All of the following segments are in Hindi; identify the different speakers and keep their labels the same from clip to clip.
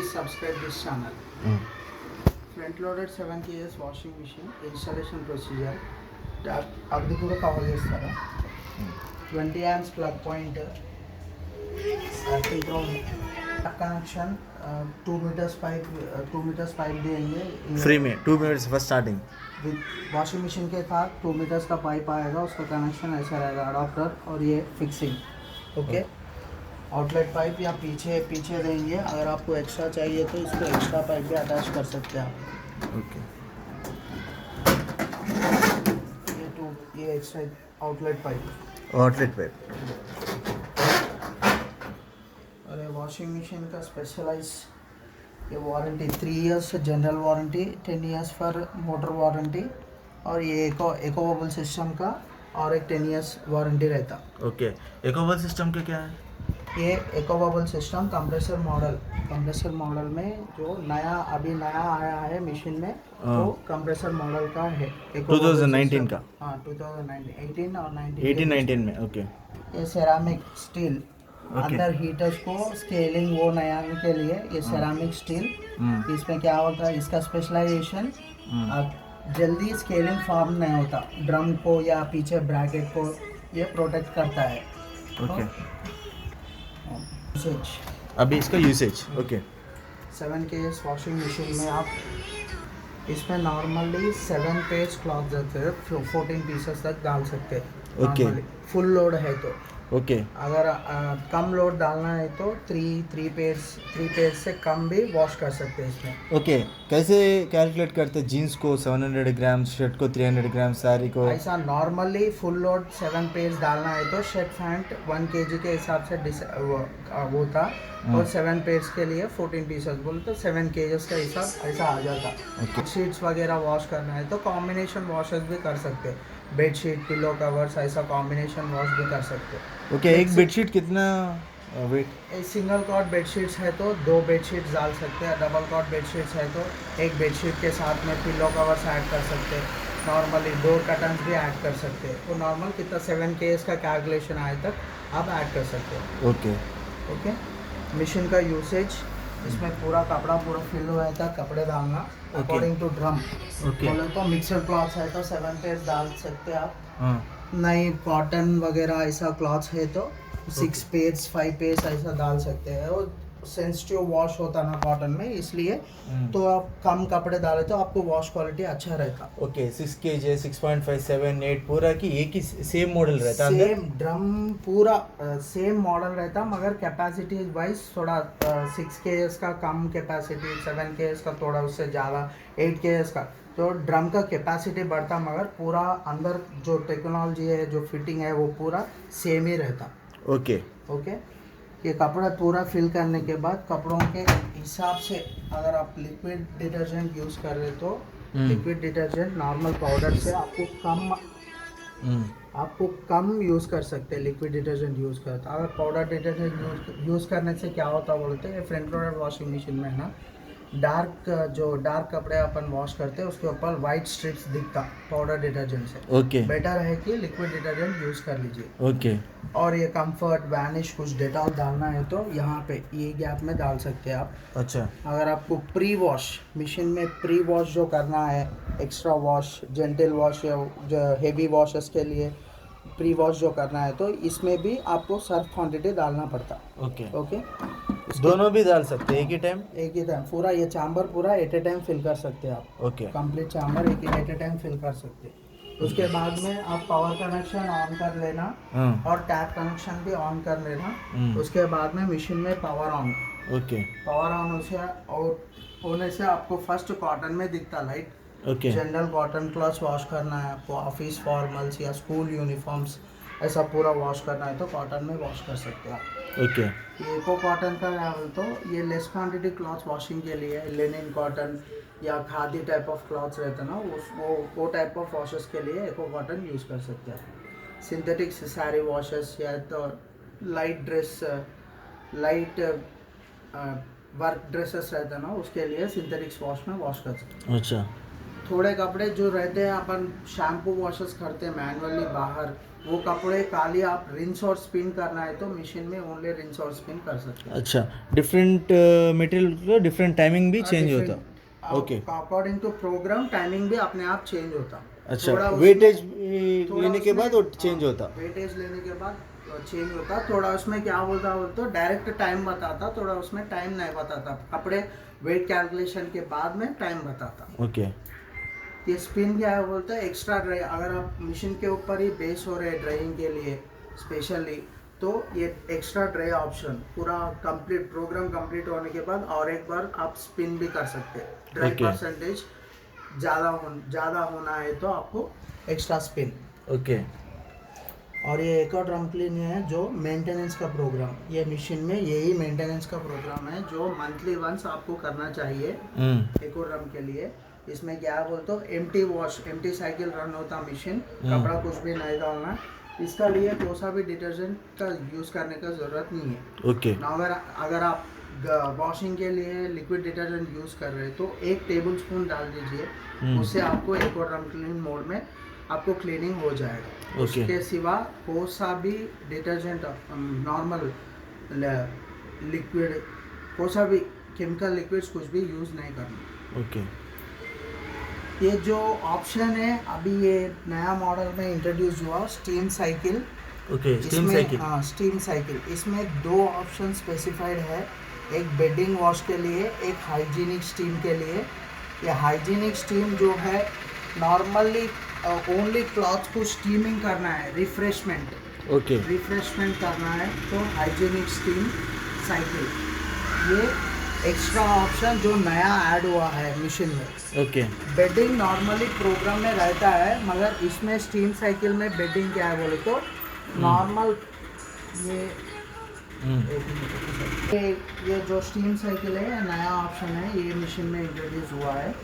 Speaker 1: Please subscribe this channel. Front loaded 7 kgs washing machine installation procedure. अब देखो कवर చేస్తారా 20 amps plug point connection 2 meters pipe देंगे
Speaker 2: फ्री में 2 minutes first starting
Speaker 1: with washing machine के साथ 2 मीटर्स का पाइप आएगा, उसका कनेक्शन ऐसा रहेगा अडॉप्टर और ये फिक्सिंग ओके। आउटलेट पाइप या पीछे देंगे, अगर आपको एक्स्ट्रा चाहिए तो इसको एक्स्ट्रा पाइप भी अटैच कर सकते हैं आप।
Speaker 2: ओके
Speaker 1: ये एक्स्ट्रा आउटलेट पाइप
Speaker 2: आउटलेट पे
Speaker 1: और ये वॉशिंग मशीन का स्पेशलाइज ये warranty 3 years general warranty, 10 years for motor warranty और ये एको बबल सिस्टम का और एक 10 इयर्स वारंटी रहता।
Speaker 2: ओके इकोबल सिस्टम का क्या है?
Speaker 1: ये एको बबल सिस्टम कंप्रेसर मॉडल में जो अभी नया आया है मशीन में वो कंप्रेसर मॉडल का है
Speaker 2: 2019 का।
Speaker 1: हाँ 2018 और
Speaker 2: 18-19 में ओके
Speaker 1: ये सेरामिक स्टील अंदर हीटर्स को स्केलिंग वो नया के लिए ये सेरामिक स्टील इसमें क्या होता है, इसका स्पेशलाइजेशन जल्दी स्केलिंग फॉर्म नहीं होता, ड्रम को या पीछे ब्रैकेट को ये प्रोटेक्ट करता है।
Speaker 2: ओके
Speaker 1: यूसेज
Speaker 2: अभी इसका usage okay
Speaker 1: 7 kgs washing machine में आप इसमें नॉर्मली 7 पेज क्लॉथ रहते हैं, 14 पीसेस तक डाल सकते हैं।
Speaker 2: Okay.
Speaker 1: फुल लोड है तो
Speaker 2: ओके
Speaker 1: अगर कम लोड डालना है तो 3 पेज से कम भी वॉश कर सकते हैं इसमें।
Speaker 2: ओके कैसे कैलकुलेट करते हैं जीन्स को 700 ग्राम, शर्ट को 300 ग्राम, साड़ी को?
Speaker 1: ऐसा नॉर्मली फुल लोड 7 पेज डालना है तो शर्ट पैंट 1 kg के हिसाब से वो था और 7 पेज के लिए 14 पीसेस बोले तो 7 kgs का हिसाब ऐसा आ जाता। शीट्स वगैरह वॉश करना है तो कॉम्बिनेशन वॉशेस भी कर सकते हैं, बेडशीट पिलो कवर्स ऐसा कॉम्बिनेशन वॉश भी कर सकते हैं।
Speaker 2: ओके एक बेडशीट कितना वेट?
Speaker 1: सिंगल कॉट बेडशीट्स है तो 2 बेडशीट्स डाल सकते हैं, डबल कॉट बेडशीट्स है तो एक बेडशीट के साथ में पिलो कवर्स ऐड कर सकते हैं, नॉर्मली डोर कर्टन्स भी ऐड कर सकते हैं। तो नॉर्मल कितना 7 kgs का कैलकुलेशन आए तक आप ऐड कर सकते हैं।
Speaker 2: ओके
Speaker 1: ओके मशीन का यूसेज इसमें पूरा कपड़ा पूरा फिल हुआ था, कपड़े डालना अकॉर्डिंग टू ड्रम।
Speaker 2: ओके
Speaker 1: बोले तो मिक्सर क्लॉथ्स है तो 7 पेज डाल सकते हैं आप,
Speaker 2: हाँ
Speaker 1: नहीं कॉटन वगैरह ऐसा क्लॉथ्स है तो 6 पेज 5 पेज ऐसा डाल सकते हैं। और सेंसिटिव वॉश होता ना कॉटन में, इसलिए तो आप कम कपड़े डाले तो आपको वॉश क्वालिटी अच्छा रहता।
Speaker 2: ओके 6 kg 6.5 7 8 पूरा की एक ही सेम मॉडल रहता है
Speaker 1: सेम ड्रम पूरा सेम मॉडल रहता, मगर कैपेसिटी वाइज थोड़ा 6 kgs का कम कैपेसिटी, 7 kgs का थोड़ा उससे ज़्यादा, 8 kgs का तो ड्रम का कैपेसिटी बढ़ता, मगर पूरा अंदर जो टेक्नोलॉजी है जो फिटिंग है वो पूरा सेम ही रहता।
Speaker 2: ओके
Speaker 1: ओके ये कपड़ा पूरा फिल करने के बाद कपड़ों के हिसाब से अगर आप लिक्विड डिटर्जेंट यूज़ कर रहे तो लिक्विड डिटर्जेंट नॉर्मल पाउडर से आपको कम यूज़ कर सकते हैं। लिक्विड डिटर्जेंट यूज़ करता, अगर पाउडर डिटर्जेंट यूज़ करने से क्या होता बोलते हैं, फ्रंट लोडर वॉशिंग मशीन में है ना डार्क कपड़े अपन वॉश करते हैं उसके ऊपर वाइट स्ट्रिप्स दिखता पाउडर डिटर्जेंट से।
Speaker 2: ओके
Speaker 1: बेटर है कि लिक्विड डिटर्जेंट यूज़ कर लीजिए।
Speaker 2: ओके
Speaker 1: और ये कंफर्ट वैनिश कुछ डेटॉल डालना है तो यहाँ पे ये गैप में डाल सकते हैं आप।
Speaker 2: अच्छा
Speaker 1: अगर आपको प्री वॉश मशीन में प्री वॉश जो करना है, एक्स्ट्रा वॉश, जेंटल वॉश या जो हेवी वॉशेस के लिए प्री वॉश जो करना है तो इसमें भी आपको सर्फ क्वांटिटी डालना पड़ता।
Speaker 2: ओके
Speaker 1: ओके
Speaker 2: दोनों भी डाल सकते हैं एक ही टाइम?
Speaker 1: एक ही टाइम पूरा ये चैम्बर पूरा एट ए टाइम फिल कर सकते हैं आप।
Speaker 2: Okay
Speaker 1: complete chamber at a time fill कर सकते हैं। उसके बाद में आप पावर कनेक्शन ऑन कर लेना और टैप कनेक्शन भी ऑन कर लेना। उसके बाद में मशीन में पावर ऑन
Speaker 2: ओके
Speaker 1: होने से आपको फर्स्ट कॉटन में दिखता light.
Speaker 2: Okay
Speaker 1: general cotton clothes wash करना है आपको, ऑफिस फॉर्मल्स या स्कूल यूनिफॉर्म्स ऐसा पूरा वॉश करना है तो कॉटन में वॉश कर सकते हैं आप।
Speaker 2: ओके
Speaker 1: ये एको कॉटन का लेवल तो ये लेस क्वांटिटी क्लॉथ वॉशिंग के लिए लिनन कॉटन या खादी टाइप ऑफ क्लॉथ्स रहते ना वो टाइप ऑफ वॉशेस के लिए एको कॉटन यूज़ कर सकते हैं। सिंथेटिक सारी वॉशेस या तो लाइट वर्क ड्रेसेस रहते ना उसके लिए सिंथेटिक्स वॉश में वॉश कर सकते हैं।
Speaker 2: अच्छा
Speaker 1: थोड़े कपड़े जो रहते हैं अपन शैम्पू वॉशेस करते हैं मैनुअली बाहर, वो कपड़े खाली आप रिंस और स्पिन करना है तो मशीन में ओनली रिंस और स्पिन कर सकते हैं।
Speaker 2: अच्छा, डिफरेंट मटेरियल का डिफरेंट टाइमिंग भी चेंज होता। Okay,
Speaker 1: according to programme timing भी अपने आप चेंज होता।
Speaker 2: अच्छा,
Speaker 1: थोड़ा
Speaker 2: वेटेज
Speaker 1: थोड़ा
Speaker 2: लेने के
Speaker 1: उसमें-
Speaker 2: बाद वो चेंज होता।
Speaker 1: वेटेज लेने के बाद चेंज होता। थोड़ा उसमें क्या बोलता बोलते डायरेक्ट टाइम बताता, थोड़ा उसमें टाइम नहीं बताता, कपड़े वेट कैलकुलेशन के बाद में टाइम बताता।
Speaker 2: ओके,
Speaker 1: ये स्पिन क्या है बोलते हैं एक्स्ट्रा ड्राई, अगर आप मशीन के ऊपर ही बेस हो रहे हैं ड्राइंग के लिए स्पेशली, तो ये एक्स्ट्रा ड्राई ऑप्शन पूरा कंप्लीट प्रोग्राम कंप्लीट होने के बाद और एक बार आप स्पिन भी कर सकते हैं। Dry
Speaker 2: Okay.
Speaker 1: परसेंटेज ज़्यादा होना है तो आपको एक्स्ट्रा स्पिन।
Speaker 2: ओके,
Speaker 1: और ये एक और ड्रम क्लीन है जो मेंटेनेंस का प्रोग्राम, ये मशीन में यही मेंटेनेंस का प्रोग्राम है जो मंथली वंस आपको करना चाहिए एक और ड्रम के लिए। इसमें क्या बोलते हो empty wash, empty cycle run होता मशीन, कपड़ा कुछ भी नहीं डालना। इसका लिए कोई सा भी डिटर्जेंट का यूज़ करने का ज़रूरत नहीं है।
Speaker 2: ओके,
Speaker 1: अगर आप वॉशिंग के लिए लिक्विड डिटर्जेंट यूज़ कर रहे हैं तो 1 टेबल स्पून डाल दीजिए, उससे आपको एक और ड्रम क्लीन मोड में आपको क्लीनिंग हो जाएगा।
Speaker 2: ओके।
Speaker 1: उसके सिवा कोई सा भी डिटर्जेंट नॉर्मल लिक्विड, कोई सा भी केमिकल लिक्विड्स कुछ भी यूज़ नहीं करना।
Speaker 2: ओके,
Speaker 1: ये जो ऑप्शन है अभी ये नया मॉडल में इंट्रोड्यूस हुआ स्टीम साइकिल।
Speaker 2: ओके, स्टीम
Speaker 1: इसमें
Speaker 2: साइकिल।
Speaker 1: हाँ स्टीम साइकिल, इसमें 2 ऑप्शन स्पेसिफाइड है, एक बेडिंग वॉश के लिए, एक हाइजीनिक स्टीम के लिए। ये हाइजीनिक स्टीम जो है नॉर्मली ओनली क्लॉथ को स्टीमिंग करना है,
Speaker 2: ओके,
Speaker 1: रिफ्रेशमेंट करना है तो हाइजीनिक स्टीम साइकिल। ये एक्स्ट्रा ऑप्शन जो नया ऐड हुआ है मशीन में।
Speaker 2: ओके,
Speaker 1: बेडिंग नॉर्मली प्रोग्राम में रहता है, मगर इसमें स्टीम साइकिल में बेडिंग क्या है बोले तो नॉर्मल ये ये जो स्टीम साइकिल है ये नया ऑप्शन है, ये मशीन में इंट्रोड्यूस हुआ है।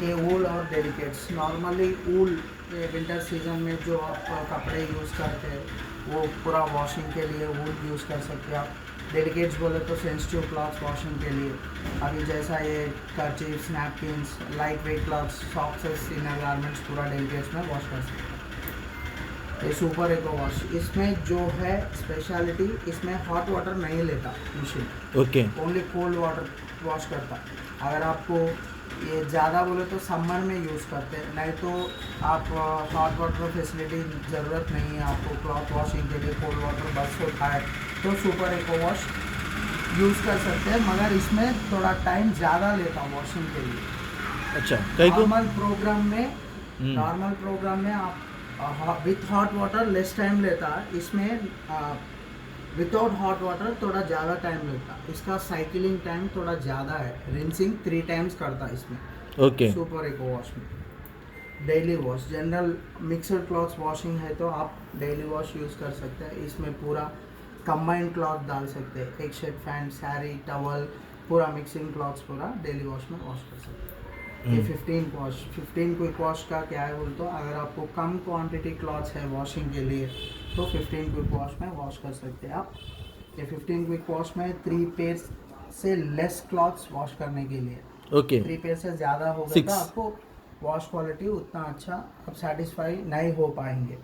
Speaker 1: ये वूल और डेलिकेट्स, नॉर्मली वूल विंटर सीजन में जो आप कपड़े यूज़ करते हैं वो पूरा वॉशिंग के लिए वूल यूज़ कर सकते हैं आप। डेलिकेट्स बोले तो सेंसिटिव क्लॉथ्स वॉशिंग के लिए, अभी जैसा ये kerchiefs, napkins, light weight clothes, socks, inner garments पूरा डेलिकेट्स में वॉश कर सकते हैं। ये सुपर इको वॉश, इसमें जो है स्पेशलिटी, इसमें हॉट वाटर नहीं लेता machine,
Speaker 2: okay,
Speaker 1: only cold water wash करता। अगर आपको ये ज़्यादा बोले तो समर में यूज़ करते हैं, नहीं तो आप हॉट वाटर फैसिलिटी ज़रूरत नहीं है आपको क्लॉथ वॉशिंग के लिए, कोल्ड वाटर बस होता है तो सुपर इको वॉश यूज़ कर सकते हैं, मगर इसमें थोड़ा टाइम ज़्यादा लेता वॉशिंग के लिए।
Speaker 2: अच्छा, कई को
Speaker 1: नॉर्मल प्रोग्राम में आप with hot water less time लेता है, इसमें विदाउट हॉट वाटर थोड़ा ज़्यादा टाइम लेता। इसका साइकिलिंग टाइम थोड़ा ज़्यादा है, रिंसिंग 3 टाइम्स करता है इसमें।
Speaker 2: ओके,
Speaker 1: सुपर इको वॉश में daily wash, general mixed clothes washing है तो आप डेली वॉश यूज़ कर सकते हैं। इसमें पूरा कंबाइंड क्लॉथ डाल सकते हैं, एक शर्ट, पैंट, साड़ी, टवल, पूरा मिक्सिंग क्लॉथ्स पूरा डेली वॉश में वॉश कर सकते हैं। ये 15 क्विक वॉश का क्या है बोल तो अगर आपको कम क्वांटिटी क्लॉथ्स है वॉशिंग के लिए तो 15 क्विक वॉश में वॉश कर सकते हैं आप। ये 15 क्विक वॉश में 3 पेयर से लेस क्लॉथ्स वॉश करने के लिए,
Speaker 2: ओके,
Speaker 1: 3 पेयर से ज़्यादा होगा
Speaker 2: 6
Speaker 1: तो आपको वॉश क्वालिटी उतना अच्छा आप सेटिस्फाई नहीं हो पाएंगे,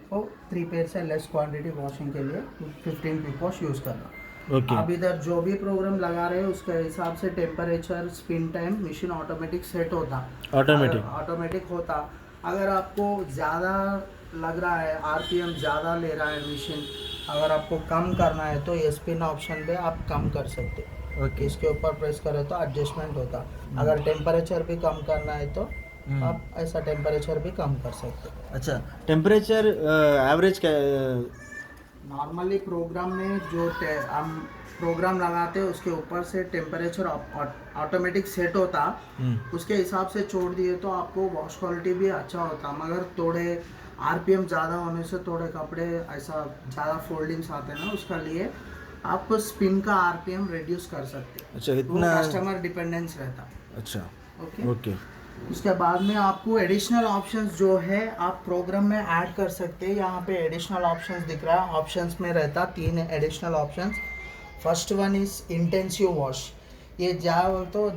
Speaker 1: तो 3 पेयर से लेस क्वांटिटी वॉशिंग के लिए 15 क्विक वॉश यूज़ करना।
Speaker 2: ओके,
Speaker 1: आप इधर जो भी प्रोग्राम लगा रहे हैं उसके हिसाब से temperature, spin time machine automatic set होता, ऑटोमेटिक होता। अगर आपको ज़्यादा लग रहा है, आरपीएम ज़्यादा ले रहा है मशीन, अगर आपको कम करना है तो ये स्पिन ऑप्शन पे आप कम कर सकते हैं।
Speaker 2: ओके,
Speaker 1: इसके ऊपर प्रेस करें तो एडजस्टमेंट होता। अगर टेम्परेचर भी कम करना है तो आप ऐसा टेम्परेचर भी कम कर सकते हैं।
Speaker 2: अच्छा, टेम्परेचर एवरेज क्या?
Speaker 1: नॉर्मली प्रोग्राम में जो हम प्रोग्राम लगाते हैं उसके ऊपर से टेम्परेचर ऑटोमेटिक सेट होता, उसके हिसाब से छोड़ दिए तो आपको वॉश क्वालिटी भी अच्छा होता, मगर थोड़े आरपीएम ज़्यादा होने से थोड़े कपड़े ऐसा ज़्यादा फोल्डिंग्स आते हैं ना, उसका लिए आप स्पिन का आरपीएम रिड्यूस कर सकते हैं।
Speaker 2: अच्छा, इतना
Speaker 1: कस्टमर डिपेंडेंस रहता।
Speaker 2: अच्छा,
Speaker 1: ओके
Speaker 2: ओके,
Speaker 1: उसके बाद में आपको एडिशनल ऑप्शंस जो है आप प्रोग्राम में ऐड कर सकते हैं। यहाँ पे एडिशनल ऑप्शंस दिख रहा है, ऑप्शंस में रहता 3 additional options. First one is intensive wash, ये जाओ तो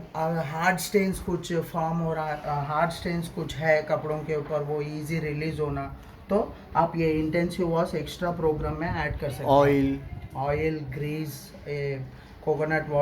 Speaker 1: हार्ड स्टेन्स कुछ फॉर्म हो रहा, हार्ड स्टेन्स कुछ है कपड़ों के ऊपर, वो इजी रिलीज होना, तो आप ये इंटेंसिव वॉश एक्स्ट्रा प्रोग्राम में ऐड कर सकते हैं।
Speaker 2: Oil
Speaker 1: oil, Greece, coconut